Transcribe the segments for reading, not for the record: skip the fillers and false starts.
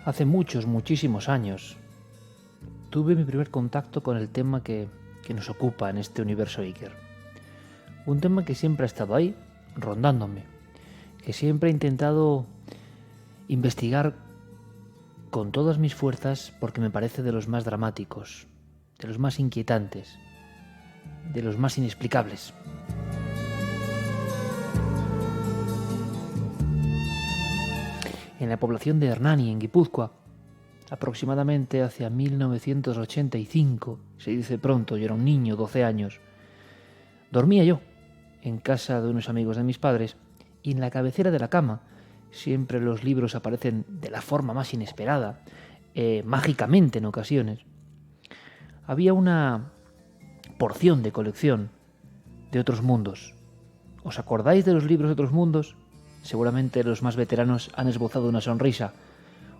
Hace muchísimos años, tuve mi primer contacto con el tema que nos ocupa en este universo Iker. Un tema que siempre ha estado ahí, rondándome, que siempre he intentado investigar con todas mis fuerzas porque me parece de los más dramáticos, de los más inquietantes, de los más inexplicables. En la población de Hernani, en Guipúzcoa, aproximadamente hacia 1985, se dice pronto, yo era un niño, 12 años, dormía yo en casa de unos amigos de mis padres y en la cabecera de la cama, siempre los libros aparecen de la forma más inesperada, mágicamente en ocasiones, había una porción de colección de otros mundos. ¿Os acordáis de los libros de otros mundos? Seguramente los más veteranos han esbozado una sonrisa.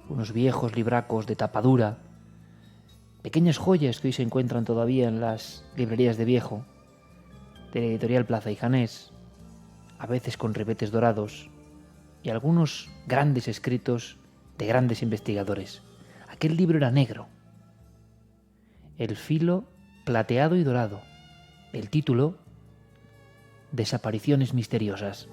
Unos viejos libracos de tapa dura, pequeñas joyas que hoy se encuentran todavía en las librerías de viejo, de la editorial Plaza y Janés, a veces con ribetes dorados, y algunos grandes escritos de grandes investigadores. Aquel libro era negro, el filo plateado y dorado, el título Desapariciones misteriosas.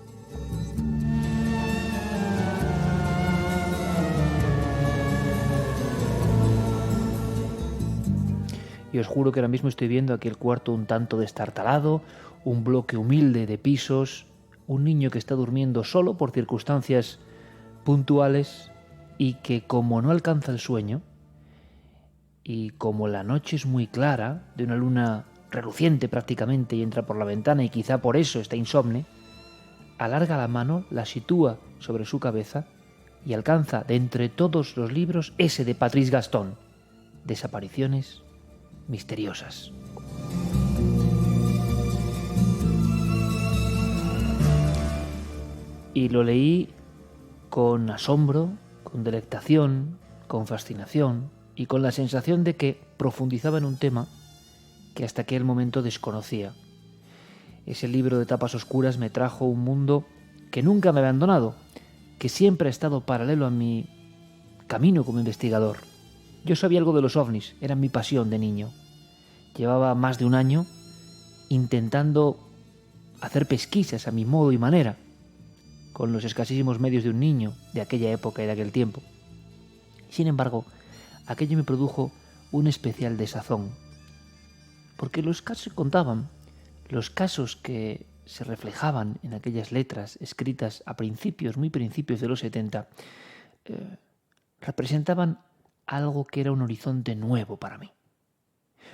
Y os juro que ahora mismo estoy viendo aquel cuarto un tanto destartalado, un bloque humilde de pisos, un niño que está durmiendo solo por circunstancias puntuales y que, como no alcanza el sueño, y como la noche es muy clara, de una luna reluciente prácticamente y entra por la ventana y quizá por eso está insomne, alarga la mano, la sitúa sobre su cabeza y alcanza de entre todos los libros ese de Patrice Gaston, Desapariciones misteriosas. Y lo leí con asombro, con delectación, con fascinación y con la sensación de que profundizaba en un tema que hasta aquel momento desconocía. Ese libro de tapas oscuras me trajo un mundo que nunca me ha abandonado, que siempre ha estado paralelo a mi camino como investigador. Yo sabía algo de los ovnis, era mi pasión de niño. Llevaba más de un año intentando hacer pesquisas a mi modo y manera, con los escasísimos medios de un niño de aquella época y de aquel tiempo. Sin embargo, aquello me produjo un especial desazón, porque los casos que contaban, los casos que se reflejaban en aquellas letras escritas a principios, muy principios de los 70, representaban algo que era un horizonte nuevo para mí.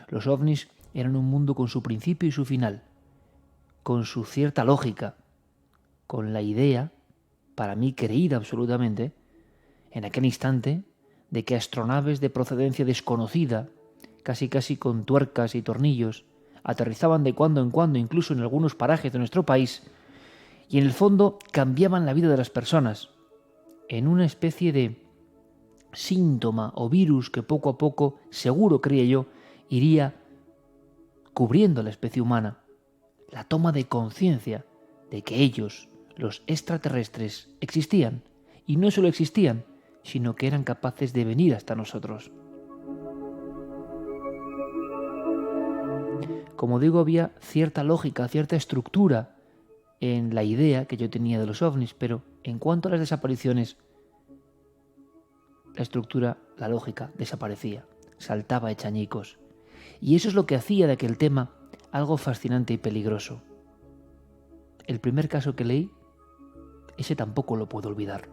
Los ovnis eran un mundo con su principio y su final, con su cierta lógica, con la idea, para mí creída absolutamente, en aquel instante, de que astronaves de procedencia desconocida, casi con tuercas y tornillos, aterrizaban de cuando en cuando, incluso en algunos parajes de nuestro país, y en el fondo cambiaban la vida de las personas, en una especie de síntoma o virus que poco a poco, seguro creía yo, iría cubriendo a la especie humana. La toma de conciencia de que ellos, los extraterrestres, existían, y no solo existían, sino que eran capaces de venir hasta nosotros. Como digo, había cierta lógica, cierta estructura en la idea que yo tenía de los ovnis, pero en cuanto a las desapariciones, la estructura, la lógica, desaparecía, saltaba hecha añicos. Y eso es lo que hacía de aquel tema algo fascinante y peligroso. El primer caso que leí, ese tampoco lo puedo olvidar.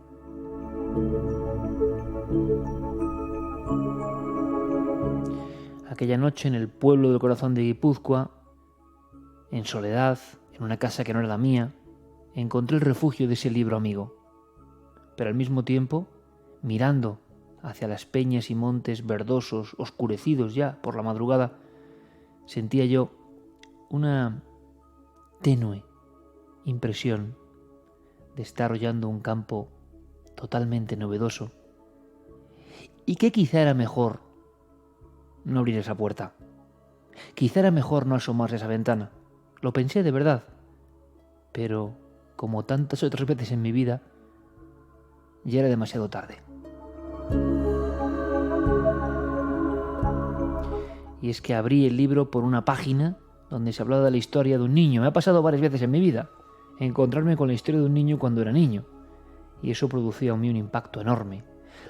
Aquella noche en el pueblo del corazón de Guipúzcoa, en soledad, en una casa que no era la mía, encontré el refugio de ese libro amigo. Pero al mismo tiempo, mirando hacia las peñas y montes verdosos, oscurecidos ya por la madrugada, sentía yo una tenue impresión de estar hollando un campo totalmente novedoso y que quizá era mejor no abrir esa puerta. Quizá era mejor no asomarse a esa ventana. Lo pensé de verdad, pero como tantas otras veces en mi vida, ya era demasiado tarde. Y es que abrí el libro por una página donde se hablaba de la historia de un niño. Me ha pasado varias veces en mi vida encontrarme con la historia de un niño cuando era niño. Y eso producía en mí un impacto enorme.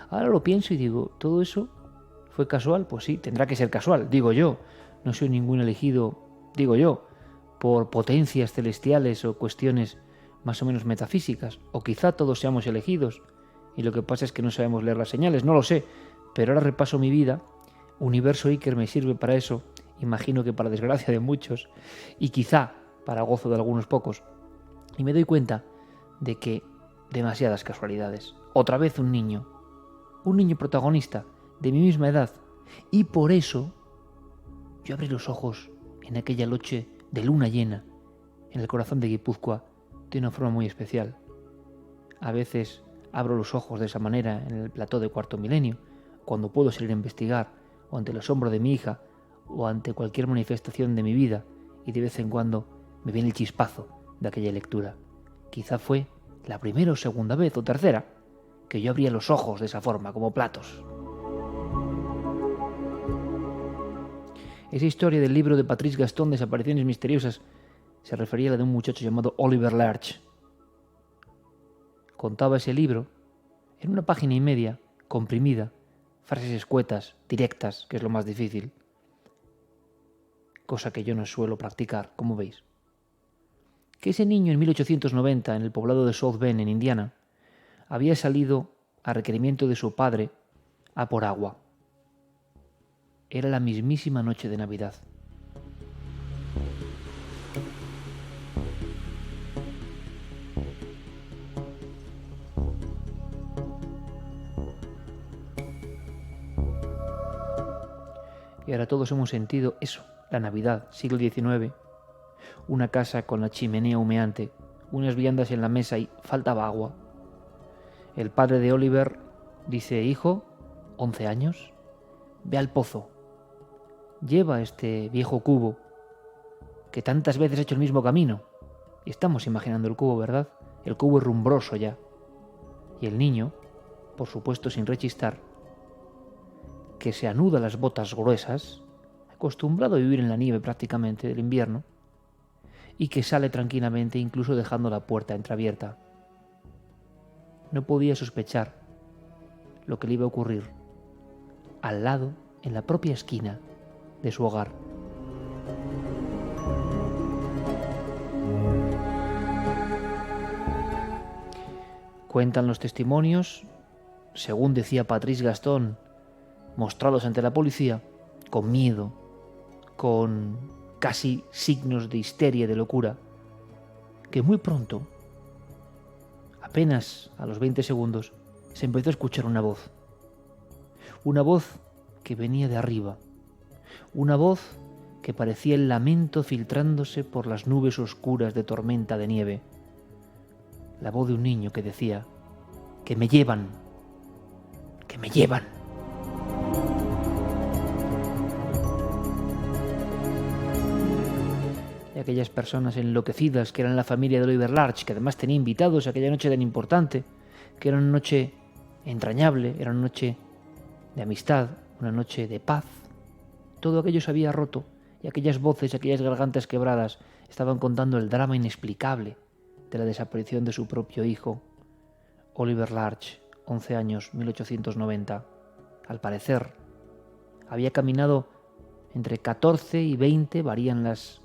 Ahora lo pienso y digo, ¿todo eso fue casual? Pues sí, tendrá que ser casual, digo yo. No soy ningún elegido, digo yo, por potencias celestiales o cuestiones más o menos metafísicas. O quizá todos seamos elegidos y lo que pasa es que no sabemos leer las señales, no lo sé. Pero ahora repaso mi vida, Universo Iker me sirve para eso, imagino que para desgracia de muchos, y quizá para gozo de algunos pocos. Y me doy cuenta de que demasiadas casualidades. Otra vez un niño protagonista de mi misma edad, y por eso yo abrí los ojos en aquella noche de luna llena en el corazón de Guipúzcoa de una forma muy especial. A veces abro los ojos de esa manera en el plató de Cuarto Milenio, cuando puedo salir a investigar, o ante el asombro de mi hija, o ante cualquier manifestación de mi vida, y de vez en cuando me viene el chispazo de aquella lectura. Quizá fue la primera o segunda vez, o tercera, que yo abría los ojos de esa forma, como platos. Esa historia del libro de Patrice Gaston, Desapariciones misteriosas, se refería a la de un muchacho llamado Oliver Larch. Contaba ese libro en una página y media, comprimida, frases escuetas, directas, que es lo más difícil, cosa que yo no suelo practicar, como veis. Que ese niño en 1890, en el poblado de South Bend, en Indiana, había salido a requerimiento de su padre a por agua. Era la mismísima noche de Navidad. Y ahora todos hemos sentido eso, la Navidad, siglo XIX, una casa con la chimenea humeante, unas viandas en la mesa y faltaba agua. El padre de Oliver dice, hijo, 11 años, ve al pozo, lleva este viejo cubo que tantas veces ha hecho el mismo camino. Y estamos imaginando el cubo, ¿verdad? El cubo es rumbroso ya. Y el niño, por supuesto sin rechistar, que se anuda las botas gruesas, acostumbrado a vivir en la nieve prácticamente del invierno, y que sale tranquilamente incluso dejando la puerta entreabierta. No podía sospechar lo que le iba a ocurrir al lado, en la propia esquina de su hogar. Cuentan los testimonios, según decía Patrice Gaston, mostrados ante la policía, con miedo, con casi signos de histeria, de locura, que muy pronto, apenas a los 20 segundos, se empezó a escuchar una voz. Una voz que venía de arriba. Una voz que parecía el lamento filtrándose por las nubes oscuras de tormenta de nieve. La voz de un niño que decía, que me llevan, que me llevan. Y aquellas personas enloquecidas que eran la familia de Oliver Larch, que además tenía invitados aquella noche tan importante, que era una noche entrañable, era una noche de amistad, una noche de paz. Todo aquello se había roto y aquellas voces, aquellas gargantas quebradas estaban contando el drama inexplicable de la desaparición de su propio hijo, Oliver Larch, 11 años, 1890. Al parecer, había caminado entre 14 y 20, varían las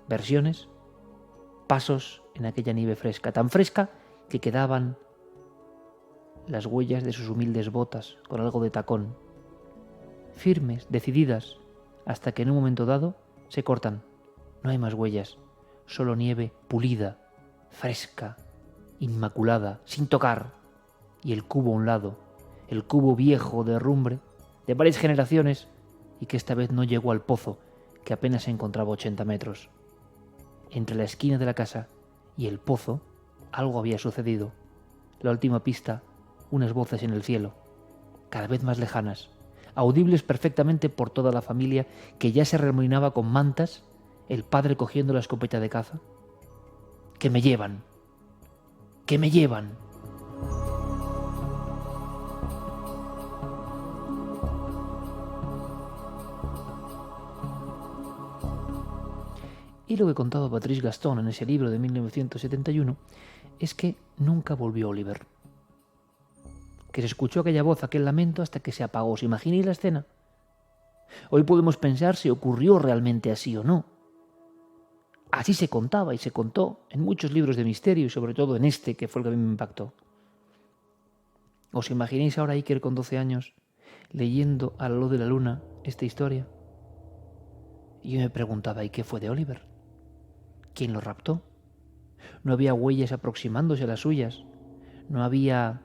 versiones, pasos en aquella nieve fresca, tan fresca que quedaban las huellas de sus humildes botas con algo de tacón, firmes, decididas, hasta que en un momento dado se cortan. No hay más huellas, solo nieve pulida, fresca, inmaculada, sin tocar, y el cubo a un lado, el cubo viejo de herrumbre, de varias generaciones, y que esta vez no llegó al pozo, que apenas se encontraba 80 metros. Entre la esquina de la casa y el pozo, algo había sucedido. La última pista, unas voces en el cielo, cada vez más lejanas, audibles perfectamente por toda la familia, que ya se arremolinaba con mantas, el padre cogiendo la escopeta de caza. ¡Que me llevan! ¡Que me llevan! Y lo que contaba Patrice Gaston en ese libro de 1971 es que nunca volvió Oliver. Que se escuchó aquella voz, aquel lamento, hasta que se apagó. ¿Se imagináis la escena? Hoy podemos pensar si ocurrió realmente así o no. Así se contaba y se contó en muchos libros de misterio y sobre todo en este, que fue el que a mí me impactó. ¿Os imagináis ahora a Iker con 12 años leyendo a la luz de la luna esta historia? Y yo me preguntaba, ¿y qué fue de Oliver? ¿Quién lo raptó? No había huellas aproximándose a las suyas. No había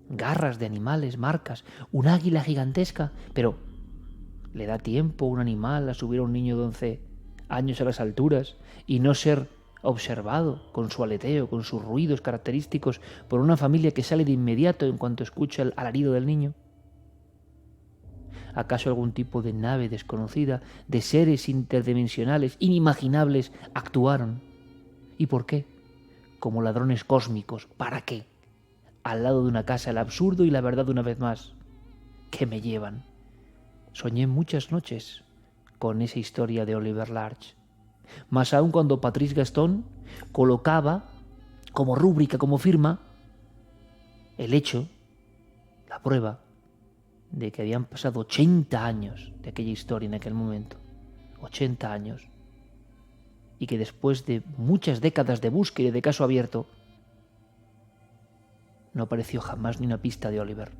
garras de animales, marcas, un águila gigantesca. Pero, ¿le da tiempo a un animal a subir a un niño de 11 años a las alturas y no ser observado con su aleteo, con sus ruidos característicos por una familia que sale de inmediato en cuanto escucha el alarido del niño? ¿Acaso algún tipo de nave desconocida, de seres interdimensionales, inimaginables, actuaron? ¿Y por qué? Como ladrones cósmicos. ¿Para qué? Al lado de una casa, el absurdo y la verdad una vez más. ¿Qué me llevan? Soñé muchas noches con esa historia de Oliver Larch. Más aún cuando Patrice Gaston colocaba como rúbrica, como firma, el hecho, la prueba, de que habían pasado 80 años de aquella historia en aquel momento. 80 años. Y que después de muchas décadas de búsqueda y de caso abierto, no apareció jamás ni una pista de Oliver.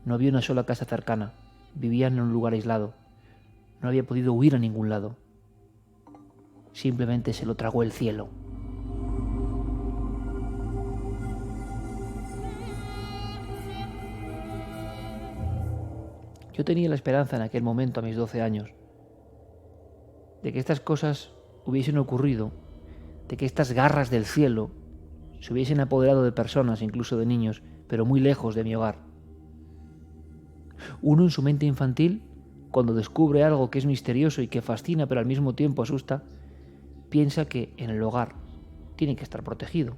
No había una sola casa cercana. Vivían en un lugar aislado. No había podido huir a ningún lado. Simplemente se lo tragó el cielo. Yo tenía la esperanza en aquel momento, a mis 12 años, de que estas cosas hubiesen ocurrido, de que estas garras del cielo se hubiesen apoderado de personas, incluso de niños, pero muy lejos de mi hogar. Uno en su mente infantil, cuando descubre algo que es misterioso y que fascina pero al mismo tiempo asusta, piensa que en el hogar tiene que estar protegido.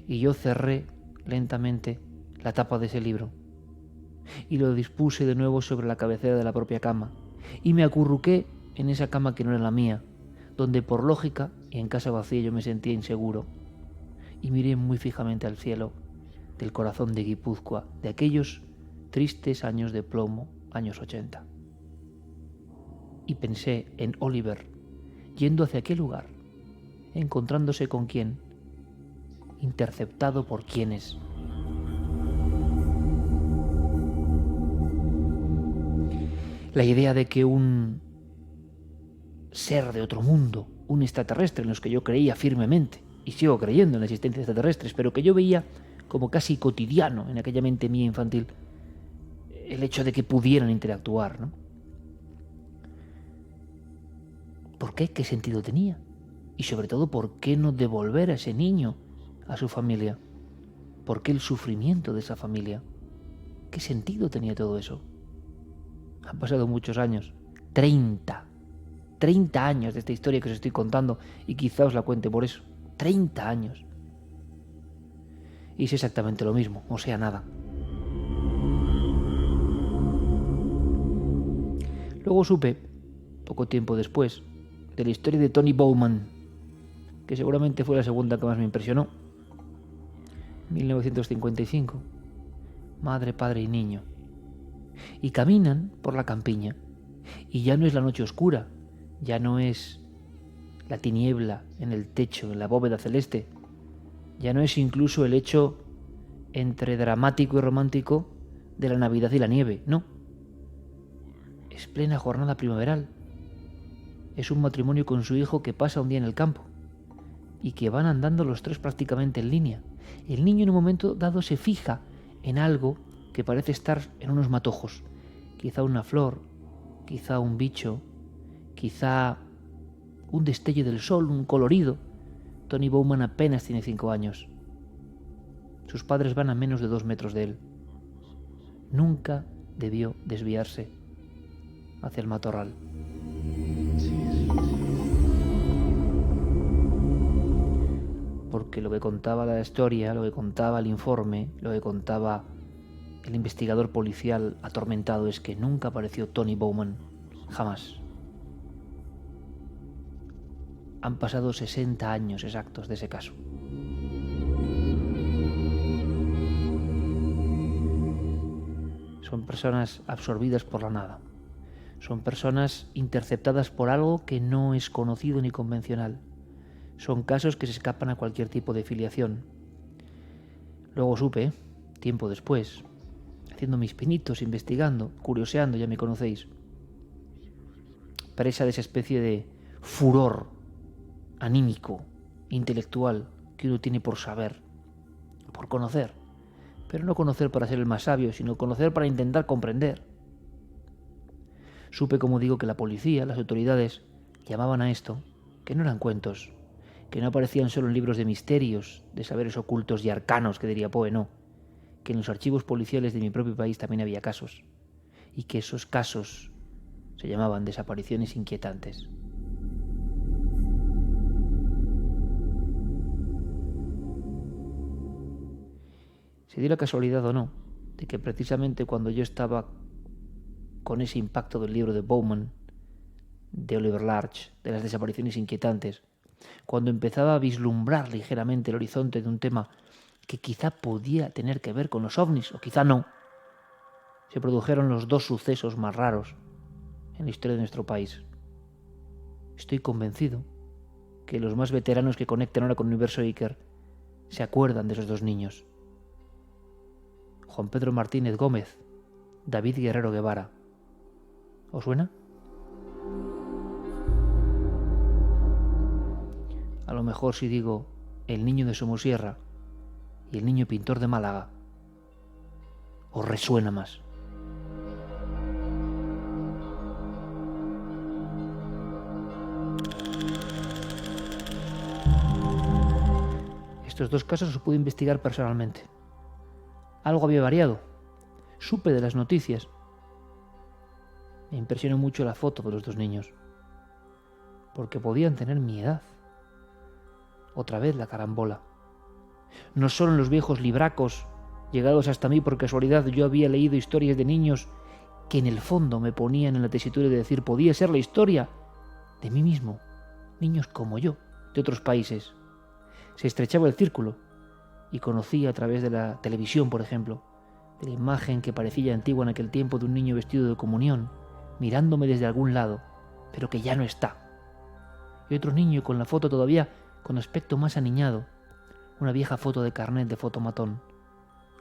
Y yo cerré lentamente la tapa de ese libro y lo dispuse de nuevo sobre la cabecera de la propia cama y me acurruqué en esa cama que no era la mía, donde por lógica y en casa vacía yo me sentía inseguro, y miré muy fijamente al cielo del corazón de Guipúzcoa, de aquellos tristes años de plomo, años 80. Y pensé en Oliver yendo hacia aquel lugar, encontrándose con quién, interceptado por quiénes. La idea de que un ser de otro mundo, un extraterrestre en los que yo creía firmemente, y sigo creyendo en la existencia de extraterrestres, pero que yo veía como casi cotidiano en aquella mente mía infantil, el hecho de que pudieran interactuar, ¿no? ¿Por qué? ¿Qué sentido tenía? Y sobre todo, ¿por qué no devolver a ese niño a su familia? ¿Por qué el sufrimiento de esa familia? ¿Qué sentido tenía todo eso? Han pasado muchos años, 30 años de esta historia que os estoy contando, y quizá os la cuente por eso. 30 años. Y es exactamente lo mismo, o sea, nada. Luego supe, poco tiempo después, de la historia de Tony Bowman, que seguramente fue la segunda que más me impresionó. 1955. Madre, padre y niño. Y caminan por la campiña. Y ya no es la noche oscura, ya no es la tiniebla en el techo, en la bóveda celeste. Ya no es incluso el hecho entre dramático y romántico de la Navidad y la nieve, no. Es plena jornada primaveral. Es un matrimonio con su hijo que pasa un día en el campo y que van andando los tres prácticamente en línea. El niño en un momento dado se fija en algo que parece estar en unos matojos. Quizá una flor, quizá un bicho, quizá un destello del sol, un colorido. Tony Bowman apenas tiene 5 años. Sus padres van a menos de 2 metros de él. Nunca debió desviarse hacia el matorral. Porque lo que contaba la historia, lo que contaba el informe, lo que contaba el investigador policial atormentado es que nunca apareció Tony Bowman. Jamás. Han pasado 60 años exactos de ese caso. Son personas absorbidas por la nada. Son personas interceptadas por algo que no es conocido ni convencional. Son casos que se escapan a cualquier tipo de filiación. Luego supe, tiempo después, haciendo mis pinitos, investigando, curioseando, ya me conocéis, presa de esa especie de furor anímico, intelectual, que uno tiene por saber, por conocer. Pero no conocer para ser el más sabio, sino conocer para intentar comprender. Supe, como digo, que la policía, las autoridades, llamaban a esto, que no eran cuentos, que no aparecían solo en libros de misterios, de saberes ocultos y arcanos, que diría Poe, no, que en los archivos policiales de mi propio país también había casos, y que esos casos se llamaban desapariciones inquietantes. Se dio la casualidad o no, de que precisamente cuando yo estaba con ese impacto del libro de Bowman, de Oliver Larch, de las desapariciones inquietantes, cuando empezaba a vislumbrar ligeramente el horizonte de un tema que quizá podía tener que ver con los ovnis, o quizá no, se produjeron los dos sucesos más raros en la historia de nuestro país. Estoy convencido que los más veteranos que conectan ahora con Universo Iker se acuerdan de esos dos niños. Juan Pedro Martínez Gómez, David Guerrero Guevara. ¿Os suena? A lo mejor si digo el niño de Somosierra y el niño pintor de Málaga, os resuena más. Estos dos casos los pude investigar personalmente. Algo había variado. Supe de las noticias. Me impresionó mucho la foto de los dos niños, porque podían tener mi edad. Otra vez la carambola. No solo en los viejos libracos, llegados hasta mí por casualidad, yo había leído historias de niños que en el fondo me ponían en la tesitura de decir podía ser la historia de mí mismo, niños como yo, de otros países. Se estrechaba el círculo y conocía a través de la televisión, por ejemplo, de la imagen que parecía antigua en aquel tiempo de un niño vestido de comunión, mirándome desde algún lado, pero que ya no está. Y otro niño con la foto todavía con aspecto más aniñado, una vieja foto de carnet de fotomatón,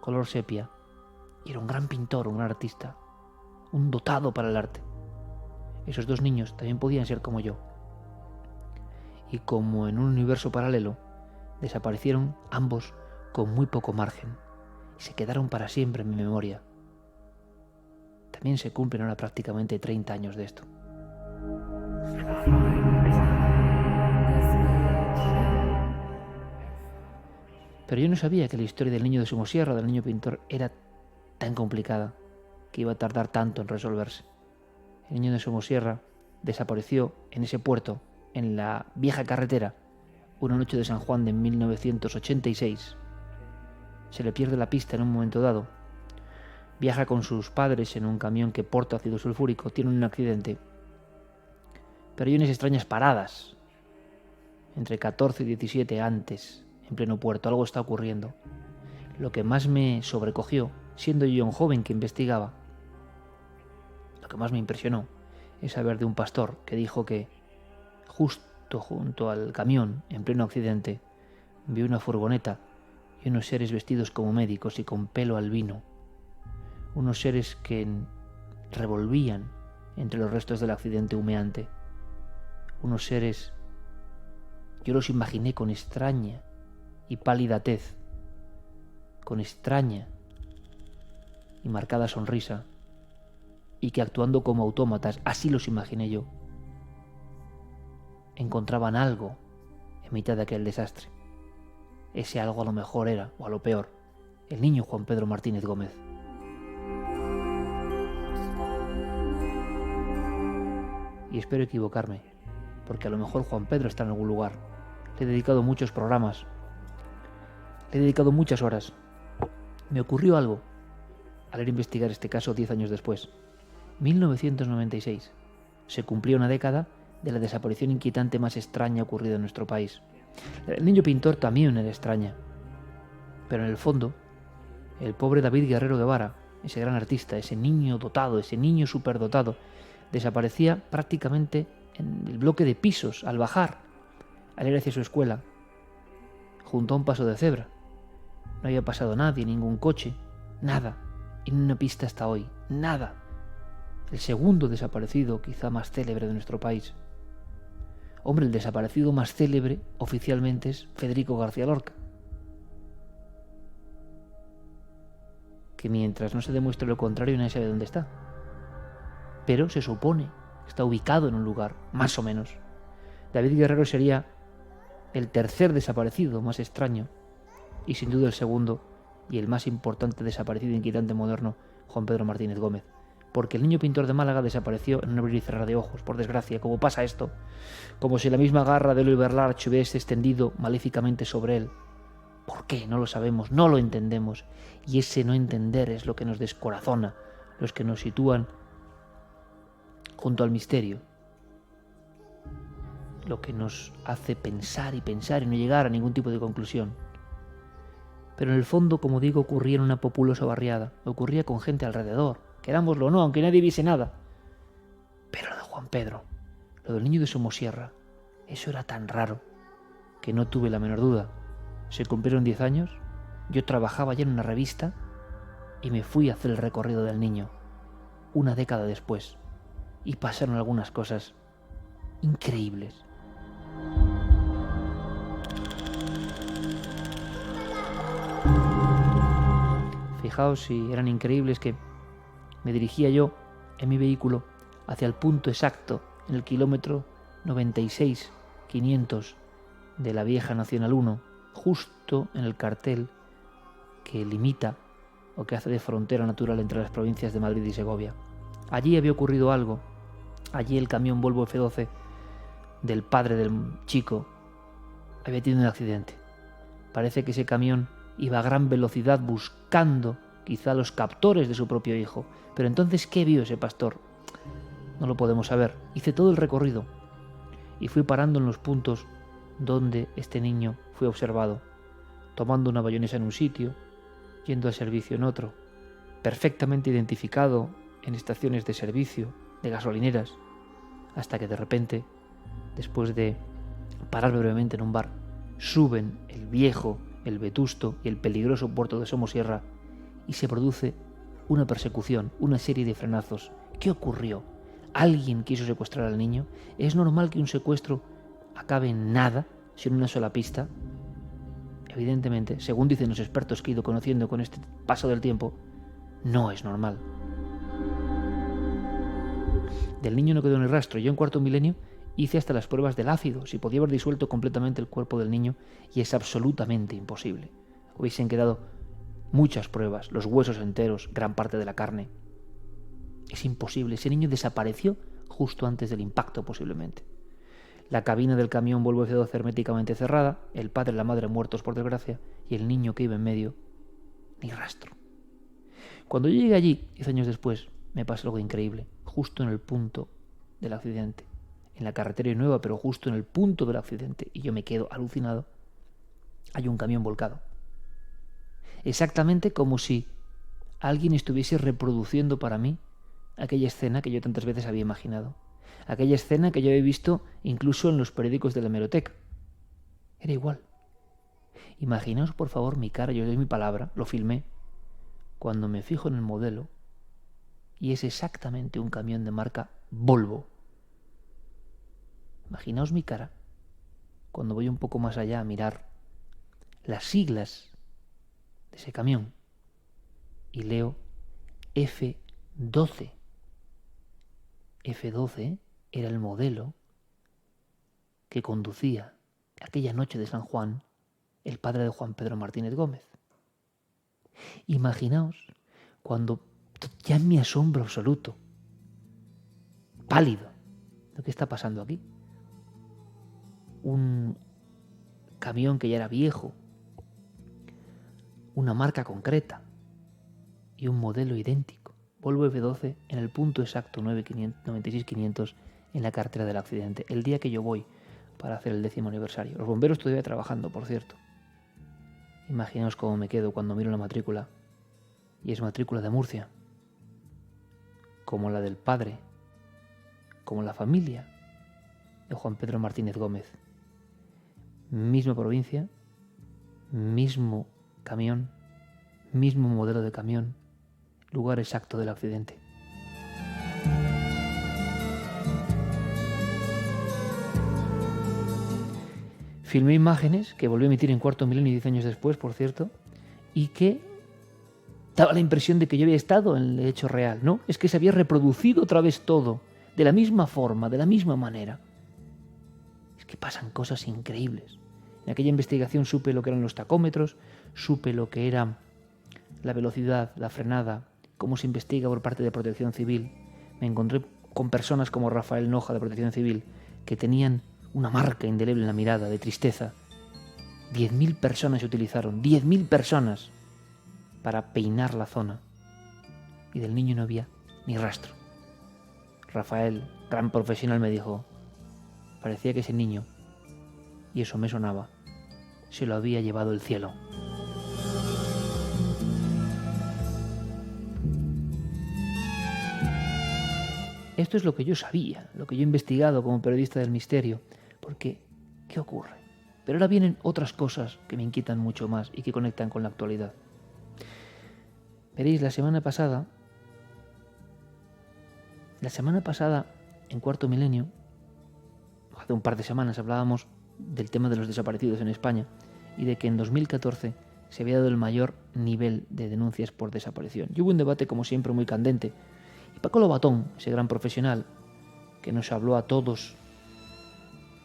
color sepia, y era un gran pintor, un gran artista, un dotado para el arte. Esos dos niños también podían ser como yo. Y como en un universo paralelo, desaparecieron ambos con muy poco margen y se quedaron para siempre en mi memoria. También se cumplen ahora prácticamente 30 años de esto. Pero yo no sabía que la historia del niño de Somosierra, del niño pintor, era tan complicada, que iba a tardar tanto en resolverse. El niño de Somosierra desapareció en ese puerto, en la vieja carretera, una noche de San Juan de 1986. Se le pierde la pista en un momento dado. Viaja con sus padres en un camión que porta ácido sulfúrico, tiene un accidente. Pero hay unas extrañas paradas, entre 14 y 17 antes, en pleno puerto. Algo está ocurriendo. Lo que más me sobrecogió, siendo yo un joven que investigaba, lo que más me impresionó, es saber de un pastor que dijo que justo junto al camión, en pleno accidente, vio una furgoneta y unos seres vestidos como médicos y con pelo albino. Unos seres que revolvían entre los restos del accidente humeante. Unos seres, yo los imaginé con extraña y pálida tez, con extraña y marcada sonrisa, y que actuando como autómatas, así los imaginé yo, encontraban algo en mitad de aquel desastre. Ese algo a lo mejor era, o a lo peor, el niño Juan Pedro Martínez Gómez. Y espero equivocarme, porque a lo mejor Juan Pedro está en algún lugar. Le he dedicado muchos programas, le he dedicado muchas horas. Me ocurrió algo al ir a investigar este caso 10 años después. 1996. Se cumplía una década de la desaparición inquietante más extraña ocurrida en nuestro país. El niño pintor también era extraña, pero en el fondo, el pobre David Guerrero Guevara, ese gran artista, ese niño dotado, ese niño superdotado, desaparecía prácticamente en el bloque de pisos al bajar, al ir hacia su escuela, junto a un paso de cebra. No había pasado nadie, ningún coche, nada, y en una pista hasta hoy, nada. El segundo desaparecido, quizá más célebre de nuestro país. Hombre, el desaparecido más célebre oficialmente es Federico García Lorca, que mientras no se demuestre lo contrario nadie sabe dónde está. Pero se supone que está ubicado en un lugar, más o menos. David Guerrero sería el tercer desaparecido más extraño y sin duda el segundo y el más importante desaparecido inquietante moderno, Juan Pedro Martínez Gómez. Porque el niño pintor de Málaga desapareció en un abrir y cerrar de ojos, por desgracia. ¿Cómo pasa esto? Como si la misma garra de Oliver Larch hubiese extendido maléficamente sobre él. ¿Por qué? No lo sabemos, no lo entendemos. Y ese no entender es lo que nos descorazona, los que nos sitúan junto al misterio, lo que nos hace pensar y pensar y no llegar a ningún tipo de conclusión. Pero en el fondo, como digo, ocurría en una populosa barriada, ocurría con gente alrededor, querámoslo o no, aunque nadie viese nada. Pero lo de Juan Pedro, lo del niño de Somosierra, eso era tan raro que no tuve la menor duda. Se cumplieron 10 años, yo trabajaba ya en una revista y me fui a hacer el recorrido del niño, una década después, y pasaron algunas cosas increíbles. Fijaos si eran increíbles que me dirigía yo en mi vehículo hacia el punto exacto, en el kilómetro 96.500 de la vieja Nacional 1, justo en el cartel que limita o que hace de frontera natural entre las provincias de Madrid y Segovia. Allí había ocurrido algo. Allí el camión Volvo F12 del padre del chico había tenido un accidente. Parece que ese camión iba a gran velocidad buscando quizá los captores de su propio hijo. Pero entonces, ¿qué vio ese pastor? No lo podemos saber. Hice todo el recorrido y fui parando en los puntos donde este niño fue observado, tomando una bayonesa en un sitio, yendo al servicio en otro, perfectamente identificado en estaciones de servicio, de gasolineras, hasta que de repente, después de parar brevemente en un bar, suben el viejo, el vetusto y el peligroso puerto de Somosierra y se produce una persecución, una serie de frenazos. ¿Qué ocurrió? ¿Alguien quiso secuestrar al niño? ¿Es normal que un secuestro acabe en nada, sin una sola pista? Evidentemente, según dicen los expertos que he ido conociendo con este paso del tiempo, no es normal. Del niño no quedó ni rastro. Yo en Cuarto Milenio hice hasta las pruebas del ácido, si podía haber disuelto completamente el cuerpo del niño, y es absolutamente imposible. Hubiesen quedado muchas pruebas, los huesos enteros, gran parte de la carne. Es imposible. Ese niño desapareció justo antes del impacto, posiblemente. La cabina del camión Volvo F12 herméticamente cerrada, el padre y la madre muertos por desgracia, y el niño que iba en medio, ni rastro. Cuando yo llegué allí, 10 años después, me pasó algo increíble, justo en el punto del accidente. En la carretera nueva, pero justo en el punto del accidente, y yo me quedo alucinado, hay un camión volcado. Exactamente como si alguien estuviese reproduciendo para mí aquella escena que yo tantas veces había imaginado. Aquella escena que yo había visto incluso en los periódicos de la hemeroteca. Era igual. Imaginaos, por favor, mi cara, yo doy mi palabra, lo filmé, cuando me fijo en el modelo y es exactamente un camión de marca Volvo. Imaginaos mi cara cuando voy un poco más allá a mirar las siglas de ese camión y leo F12. F12 era el modelo que conducía aquella noche de San Juan el padre de Juan Pedro Martínez Gómez. Imaginaos cuando, ya en mi asombro absoluto, pálido, ¿lo que está pasando aquí? Un camión que ya era viejo, una marca concreta y un modelo idéntico. Volvo F12 en el punto exacto 96.500 en la cartera del accidente, el día que yo voy para hacer el 10º aniversario. Los bomberos todavía trabajando, por cierto. Imaginaos cómo me quedo cuando miro la matrícula. Y es matrícula de Murcia. Como la del padre. Como la familia de Juan Pedro Martínez Gómez. Misma provincia, mismo camión, mismo modelo de camión, lugar exacto del accidente. Filmé imágenes que volví a emitir en Cuarto Milenio 10 años después, por cierto, y que daba la impresión de que yo había estado en el hecho real, ¿no? Es que se había reproducido otra vez todo, de la misma forma, de la misma manera. Es que pasan cosas increíbles. En aquella investigación supe lo que eran los tacómetros, supe lo que era la velocidad, la frenada, cómo se investiga por parte de Protección Civil. Me encontré con personas como Rafael Noja de Protección Civil que tenían una marca indeleble en la mirada de tristeza. 10.000 personas se utilizaron, 10.000 personas para peinar la zona. Y del niño no había ni rastro. Rafael, gran profesional, me dijo, parecía que ese niño, y eso me sonaba, se lo había llevado el cielo. Esto es lo que yo sabía, lo que yo he investigado como periodista del misterio, porque ¿qué ocurre? Pero ahora vienen otras cosas que me inquietan mucho más y que conectan con la actualidad. Veréis, la semana pasada en Cuarto Milenio, hace un par de semanas hablábamos del tema de los desaparecidos en España y de que en 2014 se había dado el mayor nivel de denuncias por desaparición. Y hubo un debate, como siempre, muy candente. Y Paco Lobatón, ese gran profesional que nos habló a todos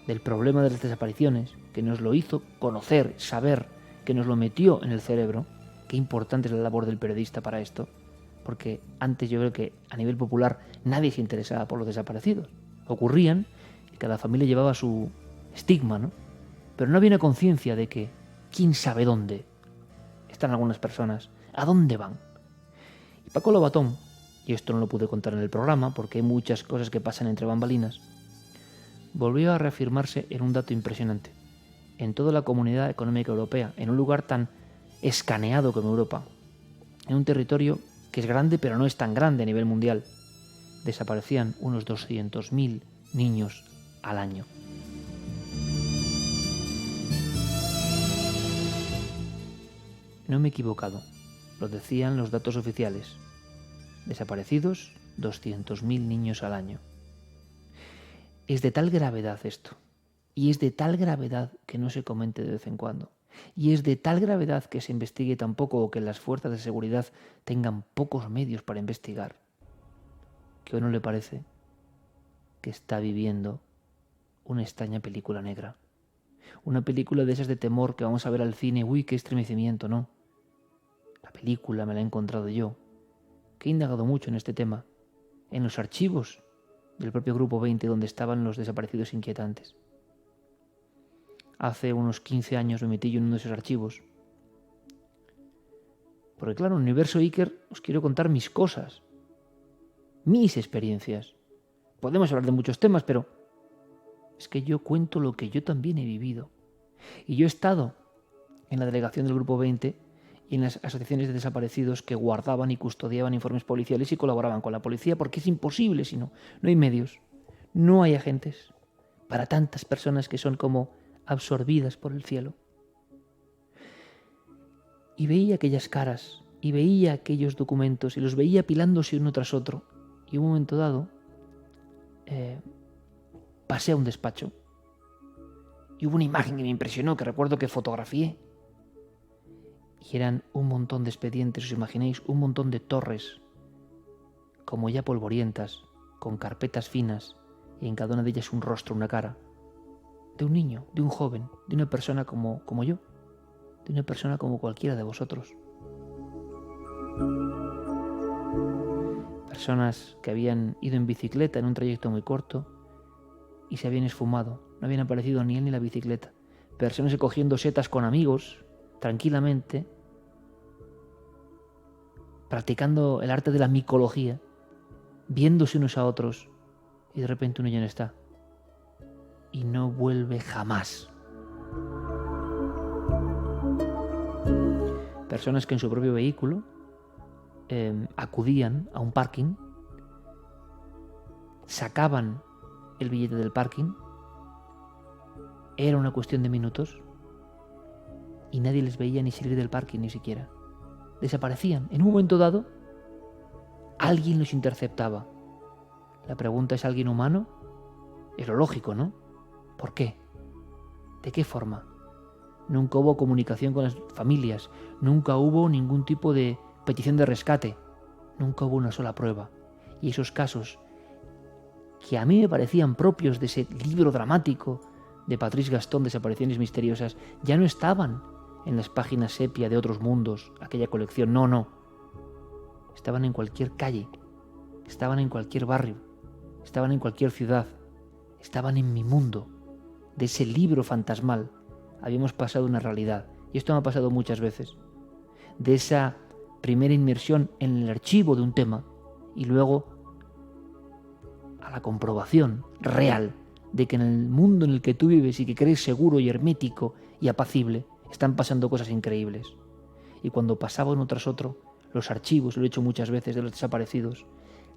del problema de las desapariciones, que nos lo hizo conocer, saber, que nos lo metió en el cerebro. Qué importante es la labor del periodista para esto, porque antes yo creo que a nivel popular nadie se interesaba por los desaparecidos. Ocurrían y cada familia llevaba su estigma, ¿no? Pero no había una conciencia de que quién sabe dónde están algunas personas, a dónde van. Y Paco Lobatón, y esto no lo pude contar en el programa porque hay muchas cosas que pasan entre bambalinas, volvió a reafirmarse en un dato impresionante. En toda la Comunidad Económica Europea, en un lugar tan escaneado como Europa, en un territorio que es grande pero no es tan grande a nivel mundial, desaparecían unos 200.000 niños al año. No me he equivocado, lo decían los datos oficiales. Desaparecidos, 200.000 niños al año. Es de tal gravedad esto, y es de tal gravedad que no se comente de vez en cuando, y es de tal gravedad que se investigue tan poco o que las fuerzas de seguridad tengan pocos medios para investigar, que a uno le parece que está viviendo una extraña película negra. Una película de esas de temor que vamos a ver al cine, uy, qué estremecimiento, no. La película me la he encontrado yo, que he indagado mucho en este tema, en los archivos del propio Grupo 20 donde estaban los desaparecidos inquietantes. Hace unos 15 años me metí yo en uno de esos archivos. Porque claro, en Universo Iker os quiero contar mis cosas, mis experiencias. Podemos hablar de muchos temas, pero es que yo cuento lo que yo también he vivido. Y yo he estado en la delegación del Grupo 20 y en las asociaciones de desaparecidos que guardaban y custodiaban informes policiales y colaboraban con la policía, porque es imposible si no. No hay medios, no hay agentes para tantas personas que son como absorbidas por el cielo. Y veía aquellas caras, y veía aquellos documentos, y los veía apilándose uno tras otro. Y en un momento dado, pasé a un despacho, y hubo una imagen que me impresionó, que recuerdo que fotografié. Y eran un montón de expedientes, os imagináis, un montón de torres, como ya polvorientas, con carpetas finas, y en cada una de ellas un rostro, una cara, de un niño, de un joven, de una persona como yo, de una persona como cualquiera de vosotros. Personas que habían ido en bicicleta en un trayecto muy corto y se habían esfumado, no habían aparecido ni él ni la bicicleta. Personas cogiendo setas con amigos, tranquilamente, practicando el arte de la micología, viéndose unos a otros y de repente uno ya no está. Y no vuelve jamás. Personas que en su propio vehículo acudían a un parking, sacaban el billete del parking, era una cuestión de minutos y nadie les veía ni salir del parking ni siquiera. Desaparecían. En un momento dado, alguien los interceptaba. La pregunta es: ¿alguien humano? Es lo lógico, ¿no? ¿Por qué? ¿De qué forma? Nunca hubo comunicación con las familias, nunca hubo ningún tipo de petición de rescate, nunca hubo una sola prueba. Y esos casos, que a mí me parecían propios de ese libro dramático de Patrice Gaston, Desapariciones misteriosas, ya no estaban en las páginas sepia de Otros Mundos, aquella colección, no. Estaban en cualquier calle, estaban en cualquier barrio, estaban en cualquier ciudad, estaban en mi mundo. De ese libro fantasmal habíamos pasado una realidad, y esto me ha pasado muchas veces, de esa primera inmersión en el archivo de un tema y luego a la comprobación real de que en el mundo en el que tú vives y que crees seguro y hermético y apacible están pasando cosas increíbles. Y cuando pasaba uno tras otro, los archivos, lo he hecho muchas veces, de los desaparecidos,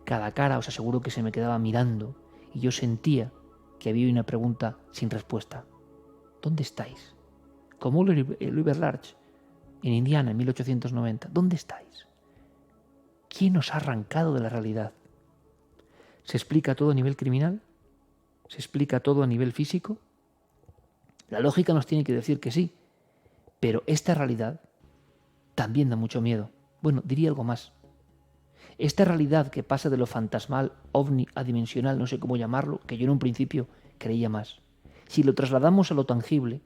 cada cara os aseguro que se me quedaba mirando y yo sentía que había una pregunta sin respuesta. ¿Dónde estáis? Como Louis Large en Indiana en 1890. ¿Dónde estáis? ¿Quién os ha arrancado de la realidad? ¿Se explica todo a nivel criminal? ¿Se explica todo a nivel físico? La lógica nos tiene que decir que sí, pero esta realidad también da mucho miedo. Bueno, diría algo más. Esta realidad que pasa de lo fantasmal, ovni, adimensional, no sé cómo llamarlo, que yo en un principio creía más. Si lo trasladamos a lo tangible,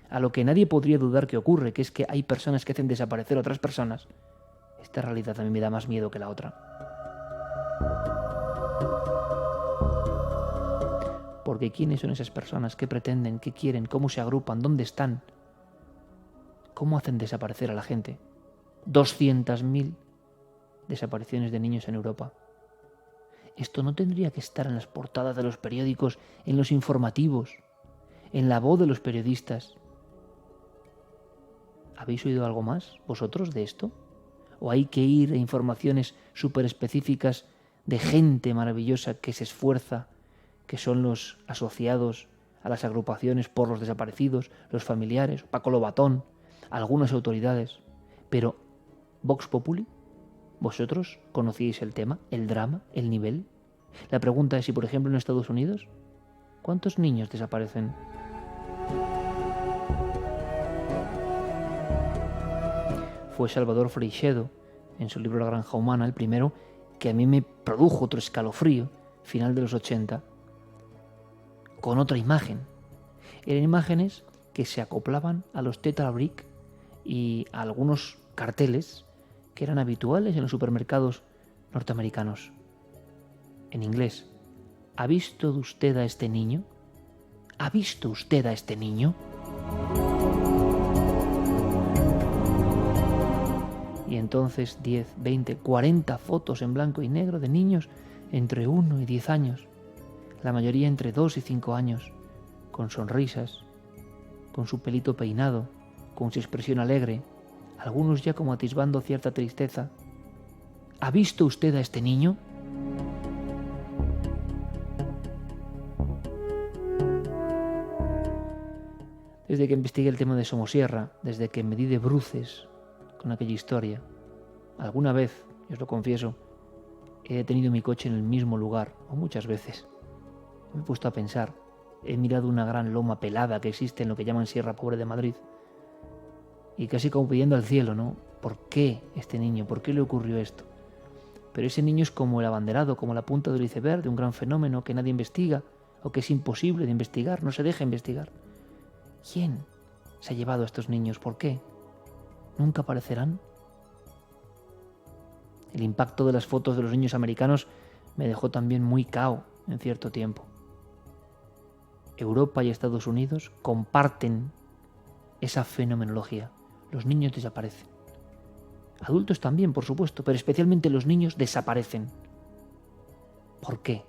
a lo que nadie podría dudar que ocurre, que es que hay personas que hacen desaparecer a otras personas, esta realidad a mí me da más miedo que la otra. Porque ¿quiénes son esas personas? ¿Qué pretenden? ¿Qué quieren? ¿Cómo se agrupan? ¿Dónde están? ¿Cómo hacen desaparecer a la gente? 200.000 desapariciones de niños en Europa. Esto no tendría que estar en las portadas de los periódicos, en los informativos, en la voz de los periodistas. ¿Habéis oído algo más vosotros de esto? ¿O hay que ir a informaciones súper específicas de gente maravillosa que se esfuerza, que son los asociados a las agrupaciones por los desaparecidos, los familiares, Paco Lobatón, algunas autoridades? Pero, Vox Populi, ¿vosotros conocíais el tema, el drama, el nivel? La pregunta es si, por ejemplo, en Estados Unidos, ¿cuántos niños desaparecen? Fue Salvador Freixedo, en su libro La Granja Humana, el primero, que a mí me produjo otro escalofrío, final de los 80, con otra imagen. Eran imágenes que se acoplaban a los Tetra Brick y a algunos carteles que eran habituales en los supermercados norteamericanos. En inglés: ¿ha visto usted a este niño? ¿Ha visto usted a este niño? Y entonces 10, 20, 40 fotos en blanco y negro de niños entre 1 y 10 años, la mayoría entre 2 y 5 años, con sonrisas, con su pelito peinado, con su expresión alegre, algunos ya como atisbando cierta tristeza. ¿Ha visto usted a este niño? Desde que investigué el tema de Somosierra, desde que me di de bruces con aquella historia, alguna vez, yo os lo confieso, he detenido mi coche en el mismo lugar, o muchas veces. Me he puesto a pensar, he mirado una gran loma pelada que existe en lo que llaman Sierra Pobre de Madrid, y casi como pidiendo al cielo, ¿no? ¿Por qué este niño? ¿Por qué le ocurrió esto? Pero ese niño es como el abanderado, como la punta del iceberg de un gran fenómeno que nadie investiga, o que es imposible de investigar, no se deja investigar. ¿Quién se ha llevado a estos niños? ¿Por qué? ¿Nunca aparecerán? El impacto de las fotos de los niños americanos me dejó también muy cao en cierto tiempo. Europa y Estados Unidos comparten esa fenomenología. Los niños desaparecen. Adultos también, por supuesto, pero especialmente los niños desaparecen. ¿Por qué?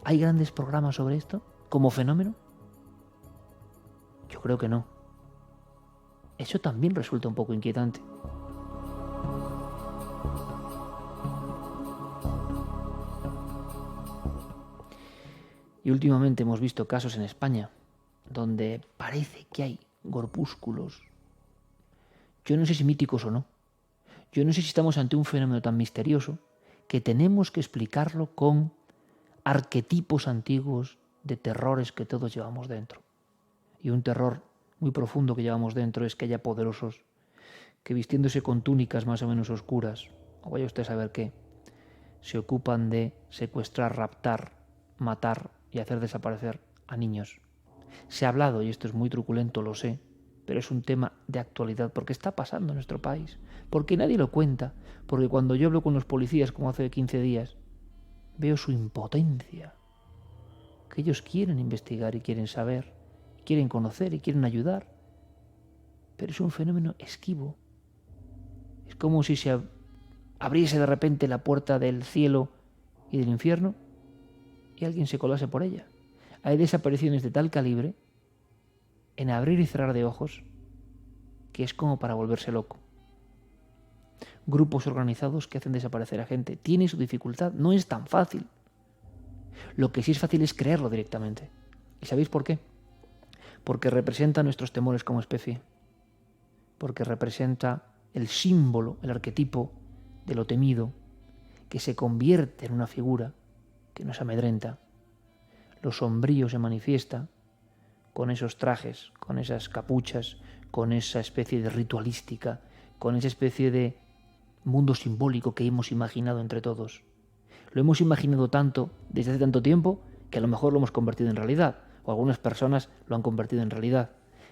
¿Hay grandes programas sobre esto como fenómeno? Yo creo que no. Eso también resulta un poco inquietante. Y últimamente hemos visto casos en España donde parece que hay corpúsculos, yo no sé si míticos o no. Yo no sé si estamos ante un fenómeno tan misterioso que tenemos que explicarlo con arquetipos antiguos de terrores que todos llevamos dentro. Y un terror muy profundo que llevamos dentro es que haya poderosos que, vistiéndose con túnicas más o menos oscuras, o vaya usted a saber qué, se ocupan de secuestrar, raptar, matar y hacer desaparecer a niños. Se ha hablado, y esto es muy truculento, lo sé, pero es un tema de actualidad porque está pasando en nuestro país, porque nadie lo cuenta, porque cuando yo hablo con los policías, como hace 15 días, veo su impotencia, que ellos quieren investigar y quieren saber, y quieren conocer y quieren ayudar, pero es un fenómeno esquivo. Es como si se abriese de repente la puerta del cielo y del infierno y alguien se colase por ella. Hay desapariciones de tal calibre, en abrir y cerrar de ojos, que es como para volverse loco. Grupos organizados que hacen desaparecer a gente. Tiene su dificultad, no es tan fácil. Lo que sí es fácil es creerlo directamente. ¿Y sabéis por qué? Porque representa nuestros temores como especie. Porque representa el símbolo, el arquetipo de lo temido, que se convierte en una figura que nos amedrenta. Lo sombrío se manifiesta con esos trajes, con esas capuchas, con esa especie de ritualística, con esa especie de mundo simbólico que hemos imaginado entre todos. Lo hemos imaginado tanto, desde hace tanto tiempo, que a lo mejor lo hemos convertido en realidad, o algunas personas lo han convertido en realidad.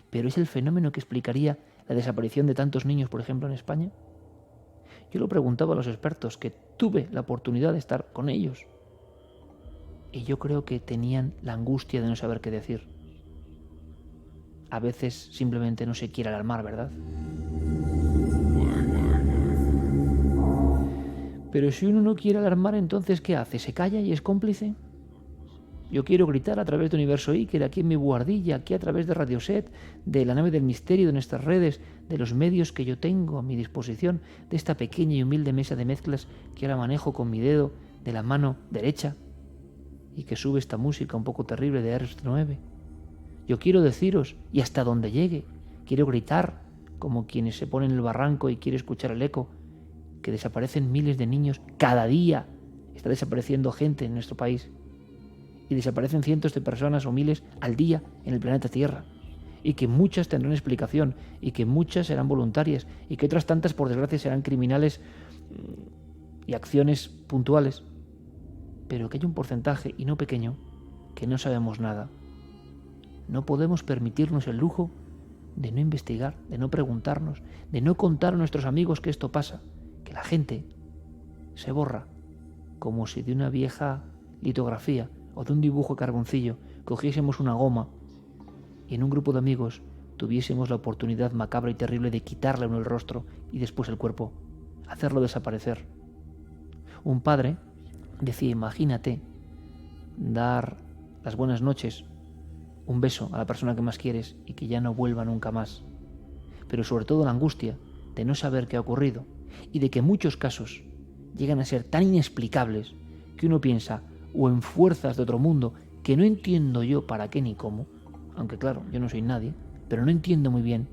Pero es el fenómeno que explicaría la desaparición de tantos niños, por ejemplo, en España. Yo lo preguntaba a los expertos, que tuve la oportunidad de estar con ellos. Y yo creo que tenían la angustia de no saber qué decir. A veces simplemente no se quiere alarmar, ¿verdad? Pero si uno no quiere alarmar, entonces ¿qué hace? ¿Se calla y es cómplice? Yo quiero gritar a través de Universo Iker, aquí en mi buhardilla, aquí a través de Radioset, de la nave del misterio, de nuestras redes, de los medios que yo tengo a mi disposición, de esta pequeña y humilde mesa de mezclas que ahora manejo con mi dedo de la mano derecha y que sube esta música un poco terrible de R9. Yo quiero deciros, y hasta donde llegue, quiero gritar, como quienes se ponen en el barranco y quiere escuchar el eco, que desaparecen miles de niños cada día. Está desapareciendo gente en nuestro país. Y desaparecen cientos de personas o miles al día en el planeta Tierra. Y que muchas tendrán explicación, y que muchas serán voluntarias, y que otras tantas, por desgracia, serán criminales y acciones puntuales. Pero que hay un porcentaje, y no pequeño, que no sabemos nada. No podemos permitirnos el lujo de no investigar, de no preguntarnos, de no contar a nuestros amigos que esto pasa, que la gente se borra, como si de una vieja litografía o de un dibujo de carboncillo cogiésemos una goma y en un grupo de amigos tuviésemos la oportunidad macabra y terrible de quitarle uno el rostro y después el cuerpo, hacerlo desaparecer. Un padre decía, imagínate dar las buenas noches, un beso a la persona que más quieres y que ya no vuelva nunca más. Pero sobre todo la angustia de no saber qué ha ocurrido y de que muchos casos llegan a ser tan inexplicables que uno piensa o en fuerzas de otro mundo que no entiendo yo para qué ni cómo, aunque claro, yo no soy nadie, pero no entiendo muy bien,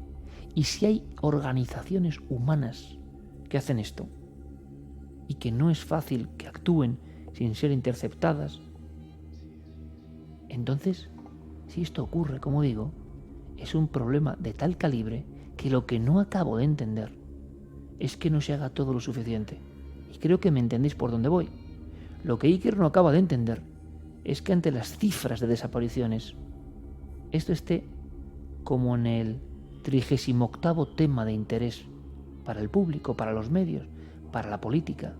y si hay organizaciones humanas que hacen esto y que no es fácil que actúen sin ser interceptadas, entonces, si esto ocurre, como digo, es un problema de tal calibre que lo que no acabo de entender es que no se haga todo lo suficiente. Y creo que me entendéis por dónde voy. Lo que Iker no acaba de entender es que ante las cifras de desapariciones, esto esté como en el 38º tema de interés para el público, para los medios, para la política.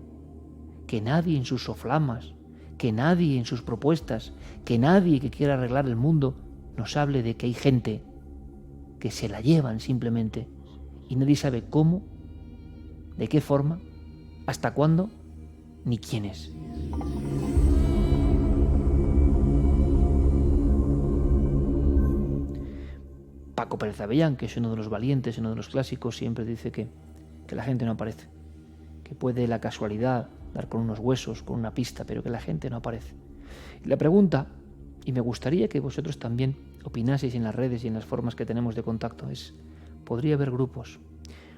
Que nadie en sus soflamas, que nadie en sus propuestas, que nadie que quiera arreglar el mundo nos hable de que hay gente que se la llevan simplemente y nadie sabe cómo, de qué forma, hasta cuándo, ni quién es. Paco Pérez Avellán, que es uno de los valientes, uno de los clásicos, siempre dice que la gente no aparece, que puede la casualidad dar con unos huesos, con una pista, pero que la gente no aparece. Y la pregunta, y me gustaría que vosotros también opinaseis en las redes y en las formas que tenemos de contacto, es: ¿podría haber grupos?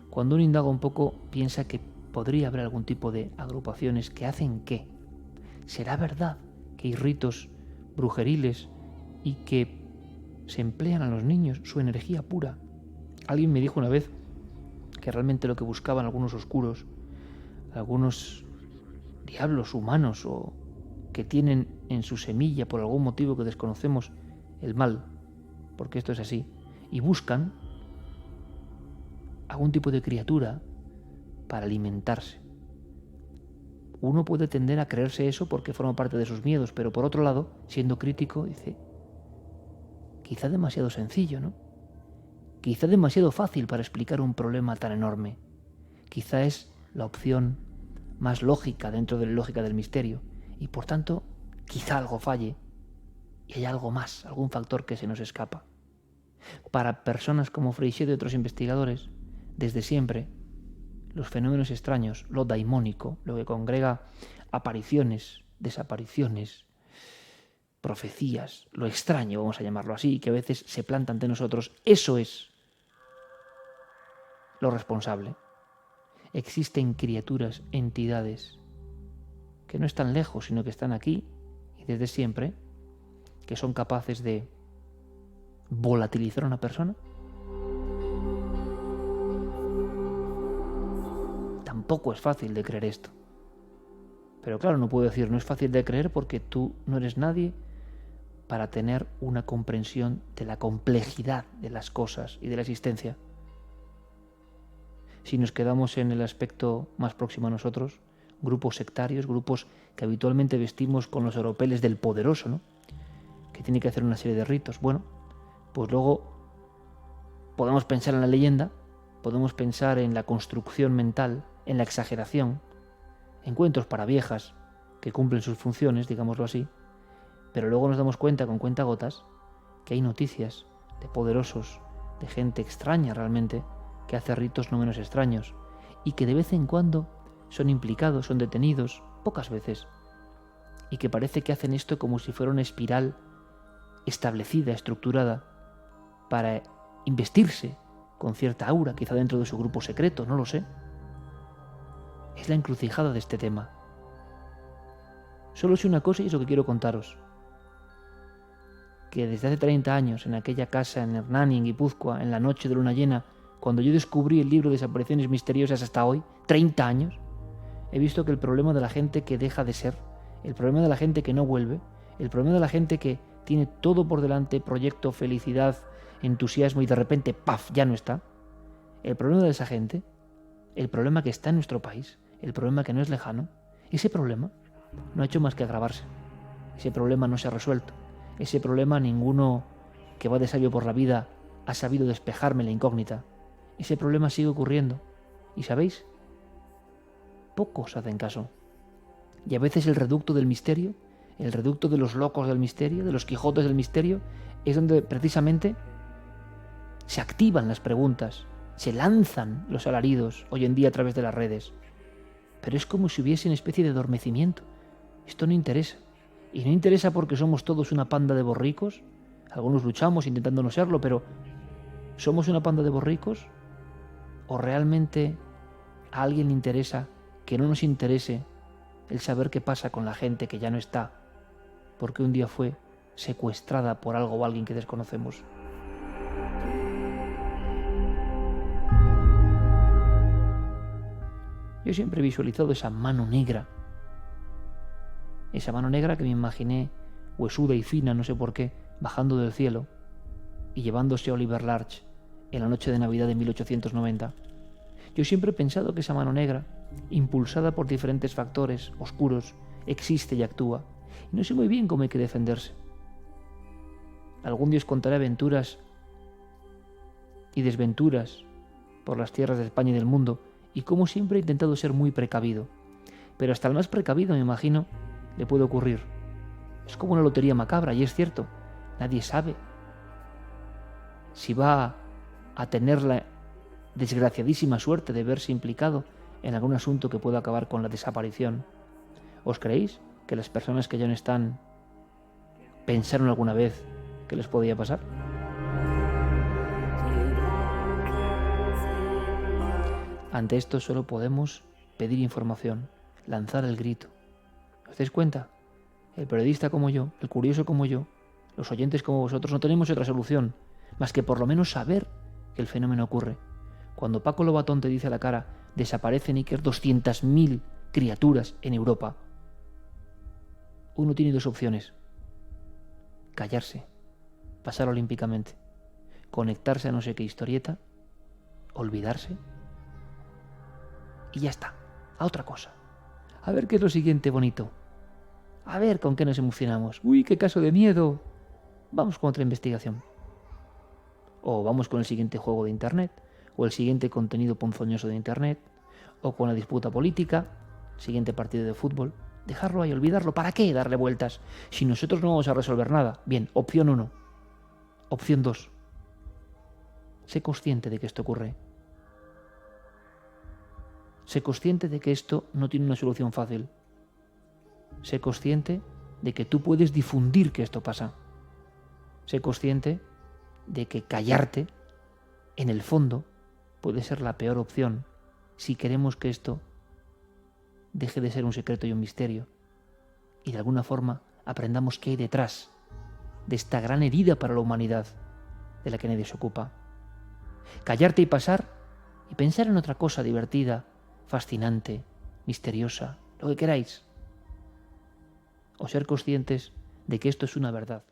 Cuando uno indaga un poco, piensa que podría haber algún tipo de agrupaciones que hacen ¿qué? ¿Será verdad que hay ritos brujeriles y que se emplean a los niños su energía pura? Alguien me dijo una vez que realmente lo que buscaban algunos oscuros, algunos diablos humanos o que tienen en su semilla, por algún motivo que desconocemos, el mal, porque esto es así, y buscan algún tipo de criatura para alimentarse. Uno puede tender a creerse eso porque forma parte de sus miedos, pero por otro lado, siendo crítico, dice: quizá demasiado sencillo, ¿no? Quizá demasiado fácil para explicar un problema tan enorme. Quizá es la opción más lógica dentro de la lógica del misterio, y por tanto, quizá algo falle y hay algo más, algún factor que se nos escapa. Para personas como Freixedo y otros investigadores, desde siempre, los fenómenos extraños, lo daimónico, lo que congrega apariciones, desapariciones, profecías, lo extraño, vamos a llamarlo así, que a veces se planta ante nosotros, eso es lo responsable. Existen criaturas, entidades, que no están lejos, sino que están aquí, y desde siempre, que son capaces de volatilizar a una persona. Tampoco es fácil de creer esto. Pero claro, no puedo decir no es fácil de creer porque tú no eres nadie para tener una comprensión de la complejidad de las cosas y de la existencia. Si nos quedamos en el aspecto más próximo a nosotros, grupos sectarios, grupos que habitualmente vestimos con los oropeles del poderoso, ¿no? Que tiene que hacer una serie de ritos. Bueno, pues luego podemos pensar en la leyenda, podemos pensar en la construcción mental, en la exageración, en cuentos para viejas que cumplen sus funciones, digámoslo así, pero luego nos damos cuenta con cuentagotas que hay noticias de poderosos, de gente extraña realmente, que hace ritos no menos extraños y que de vez en cuando son implicados, son detenidos, pocas veces, y que parece que hacen esto como si fuera una espiral establecida, estructurada, para investirse con cierta aura, quizá dentro de su grupo secreto, no lo sé. Es la encrucijada de este tema. Solo sé una cosa y es lo que quiero contaros. Que desde hace 30 años, en aquella casa en Hernani, en Guipúzcoa, en la noche de luna llena, cuando yo descubrí el libro de Desapariciones Misteriosas hasta hoy, 30 años, he visto que el problema de la gente que deja de ser, el problema de la gente que no vuelve, el problema de la gente que tiene todo por delante, proyecto, felicidad, entusiasmo y de repente, ¡paf!, ya no está. El problema de esa gente, el problema que está en nuestro país, el problema que no es lejano, ese problema no ha hecho más que agravarse. Ese problema no se ha resuelto. Ese problema ninguno que va de sabio por la vida ha sabido despejarme la incógnita. Ese problema sigue ocurriendo. ¿Y sabéis? Pocos hacen caso. Y a veces el reducto del misterio, el reducto de los locos del misterio, de los Quijotes del misterio, es donde precisamente se activan las preguntas, se lanzan los alaridos hoy en día a través de las redes. Pero es como si hubiese una especie de adormecimiento. Esto no interesa. Y no interesa porque somos todos una panda de borricos. Algunos luchamos intentando no serlo, pero ¿somos una panda de borricos? ¿O realmente a alguien le interesa que no nos interese el saber qué pasa con la gente que ya no está, porque un día fue secuestrada por algo o alguien que desconocemos? Yo siempre he visualizado esa mano negra que me imaginé huesuda y fina, no sé por qué, bajando del cielo y llevándose a Oliver Larch en la noche de Navidad de 1890. Yo siempre he pensado que esa mano negra, impulsada por diferentes factores oscuros, existe y actúa, y no sé muy bien cómo hay que defenderse. Algún día os contaré aventuras y desventuras por las tierras de España y del mundo, y como siempre he intentado ser muy precavido. Pero hasta el más precavido, me imagino, le puede ocurrir. Es como una lotería macabra, y es cierto, nadie sabe si va a tener la desgraciadísima suerte de verse implicado en algún asunto que pueda acabar con la desaparición. ¿Os creéis que las personas que ya no están pensaron alguna vez que les podía pasar? Ante esto solo podemos pedir información, lanzar el grito. ¿Os dais cuenta? El periodista como yo, el curioso como yo, los oyentes como vosotros, no tenemos otra solución más que por lo menos saber que el fenómeno ocurre. Cuando Paco Lobatón te dice a la cara, desaparecen Iker 200.000 criaturas en Europa, uno tiene dos opciones: callarse, pasar olímpicamente, conectarse a no sé qué historieta, olvidarse y ya está, a otra cosa. A ver qué es lo siguiente bonito. A ver con qué nos emocionamos. ¡Uy, qué caso de miedo! Vamos con otra investigación. O vamos con el siguiente juego de Internet, o el siguiente contenido ponzoñoso de Internet, o con la disputa política, siguiente partido de fútbol. Dejarlo ahí, olvidarlo. ¿Para qué darle vueltas? Si nosotros no vamos a resolver nada. Bien, opción 1. Opción 2. Sé consciente de que esto ocurre. Sé consciente de que esto no tiene una solución fácil. Sé consciente de que tú puedes difundir que esto pasa. Sé consciente de que callarte, en el fondo, puede ser la peor opción si queremos que esto deje de ser un secreto y un misterio y de alguna forma aprendamos qué hay detrás de esta gran herida para la humanidad de la que nadie se ocupa. Callarte y pasar y pensar en otra cosa divertida, fascinante, misteriosa, lo que queráis. O ser conscientes de que esto es una verdad.